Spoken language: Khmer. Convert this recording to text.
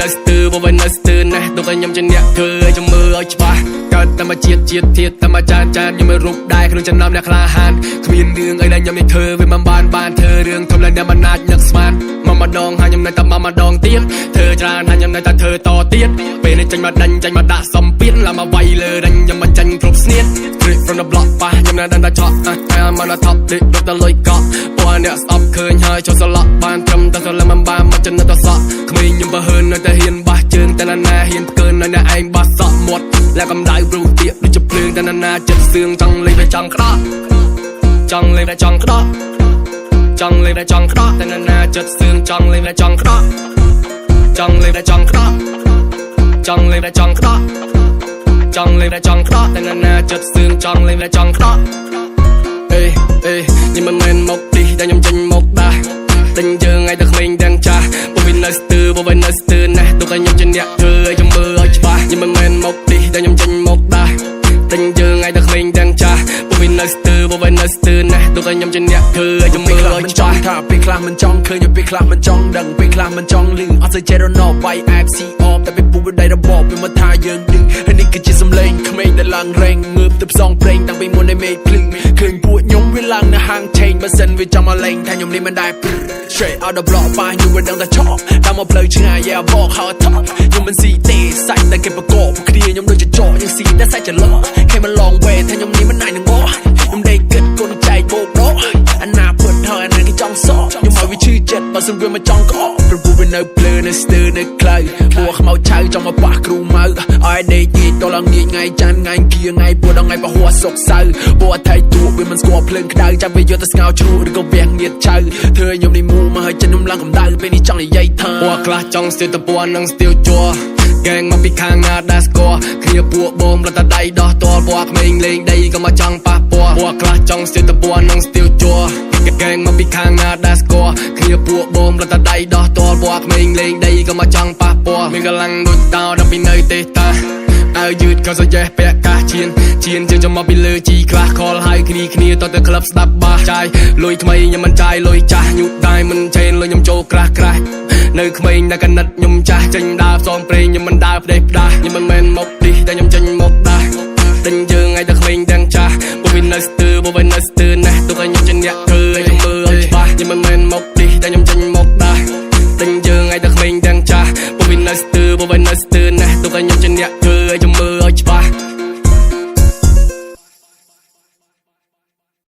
នៅស្ទើបើវិញនៅស្ទើណាស់ទុកឲ្យខ្ញុំជាអ្នកធ្វើឲ្យចាំមើលឲ្យច្បាស់កើតតែមកជាតិទៀតតែមកចានខ្ញុំមិនរូបដែរក្នុងចំណោមអ្នកក្លាហានគ្មានរឿងអីដែលខ្ញុំនេះធ្វើវាមិនបានធ្វើរឿងធំដែលអ្នកមិនអាចនឹកស្មានមកម្ដងហើយខ្ញុំនៅតែមកម្ដងទៀតធ្វើច្រើនហើយខ្ញុំនៅតែធ្វើតទៀតពេលនេះចេញមកដេញចេញមកដាក់សំពៀនឡើងមកវាយលើដេញខ្ញុំមិនចាញ់គ្រប់ស្នៀត Straight from the block ប៉ះខ្ញុំនៅតែឆក់I'm on the top ដេករត់ទៅលុយកក់ពួកអ្នកស្អប់ឃើញហើយចូលស្លក់បានត្រឹមតែស្លឹមមិនបានមកចិននៅតែសក់ក្មេងខ្ញុំបើហើននៅតែហ៊ានបះជើងតែណាហ៊ានផ្កើនៅអ្នកឯងបះសក់មាត់และកំដៅព្រុសទៀតដូចជាភ្លើងតែណាចិត្តសឿងចង់លេងតែចង់ក្តោះចង់លេងតែចង់ក្តោះចង់លេងតែចង់ក្តោះតែណាចិត្តសឿងចង់លេងតែចង់ក្តោះចង់លេងតែចង់ក្តោះចង់លេងតែចង់ក្តោះចង់លេងតែចង់ក្តោះតែណាចិត្តសឿងចង់លេងតែចង់ក្តោះអេខ្ញុំមិនមែនមកទីតែខ្ញុំចេញមកដែរតែយើងឲ្យតែក្មេងទាំងចាស់បើវិញនៅស្ទើបើវិញនៅស្ទើណាស់ទុកឲ្យខ្ញុំជាអ្នកធ្វើឲ្យចាំមើលឲ្យច្បាស់ខ្ញុំមិនមែនមកទីតែខ្ញុំចេញមកដែរតែយើងឲ្យតែក្មេងទាំងចាស់បើវិញនៅស្ទើបើវិញនៅស្ទើណាស់ទុកឲ្យខ្ញុំជាអ្នកធ្វើឲ្យចាំមើលឲ្យច្បាស់ថាពេលខ្លះមិនចង់ឃើញពេលខ្លះមិនចង់ដឹងពេលខ្លះមិនចង់លឺអត់ស្អីចេះរណោវាយ FC off តែពេលពុកវាដៃរបបវាមកថាយើងឌឺហើយនេះគឺជាសំឡេងក្មេងដែលឡើងរែងងើបទៅផ្សងប្រេងតាំងពីមុនឲ្យមេឃភ្លឺឃើញពួកខ្ញុំវាឡើងនៅហាងឆេងបើសិនវាចង់មកលេងថាខ្ញុំនេះមិនដែរ Straight out the block ប៉ះខ្ញុំវាដឹងតែឆក់តាមមកផ្លូវឆ្ងាយយ៉ាបកហៅថប់ខ្ញុំមិនស៊ីទេសាច់តែគេប្រកបគ្នាខ្ញុំដូចជាចកយើងស៊ីតែសាច់ច្រឡោគេមកឡងវេថាខ្ញុំនេះមិនអាចនឹងងខ្ញុំដេកគិតគុណចែកបោកដោអាណាពុតហើយអាណាគេចង់សក់ខ្ញុំឲ្យវាឈឺចិត្តបើសិនវាមកចង់ក្អកព្រោះពួកវានៅភ្លើនៅស្ទើនៅខ្លៅពួកខ្មៅឆៅចង់មកប៉ះគ្រូម៉ៅឲ្យដេកញីតឡើងញីថ្ងៃច័ន្ទថ្ងៃគៀថ្ងៃពួកដល់ថ្ងៃពហុសុកសៅពួកអថៃទួវាមិនស្គាល់ភ្លើងក្តៅចាំវាយកទៅស្ងោជ្រក់ឬក៏វាងញៀតឆៅធ្វើខ្ញុំនេះមូមកឲ្យចិនខ្ញុំឡើងកម្ដៅពេលនេះចង់និយាយថាពួកខ្លះចង់ស្ទើទៅពួកនឹងស្ទើជួកែងមកពីខាងណាដែរស្គាល់គ្នាពួកបងរត់តែដៃដោះតលពួកក្មេងលេងដីក៏មកចង់ប៉ះពួកខ្លះចង់ស្ទើទៅពួកនឹងស្ទើជួកែងមកពីខាងណាដែរស្គាល់គ្នាពួកបងរត់តែដៃដោះតលពួកក្មេងលេងដីក៏មកចង់ប៉ះពួកមានកម្លាំងដូចតោដល់ពីនៅទេតាឲ្យយឺតក៏សយេះពាក់កាសឈៀនចាំមកពីលើជីខ្លះខលហើយគ្នាតទៅក្លឹបស្ដាប់បាសចាយលុយថ្មីខ្ញុំមិនចាយលុយចាស់ញូតតែមិនឆេនលុយខ្ញុំចូលក្រាស់នៅក្មេងតែកណិតខ្ញុំចាស់ចេញដើរផ្សងព្រេងខ្ញុំមិនដើរផ្ដេសផ្ដាស់ខ្ញុំមិនមែនមកទីតែខ្ញុំចេញមកដែរតែយើងឲ្យតែក្មេងទាំងចាស់បើវិញនៅស្ទើបើវិញនៅស្ទើណាស់ទុកឲ្យខ្ញុំជាអ្នកធ្វើឲ្យចាំមើលឲ្យច្បាស់ខ្ញុំមិនមែនមកទីតែខ្ញុំចេញមកដែរតែយើងឲ្យតែក្មេងទាំងចាស់បើវិញនៅស្ទើបើវិញនៅស្ទើណាស់ទុកឲ្យខ្ញុំ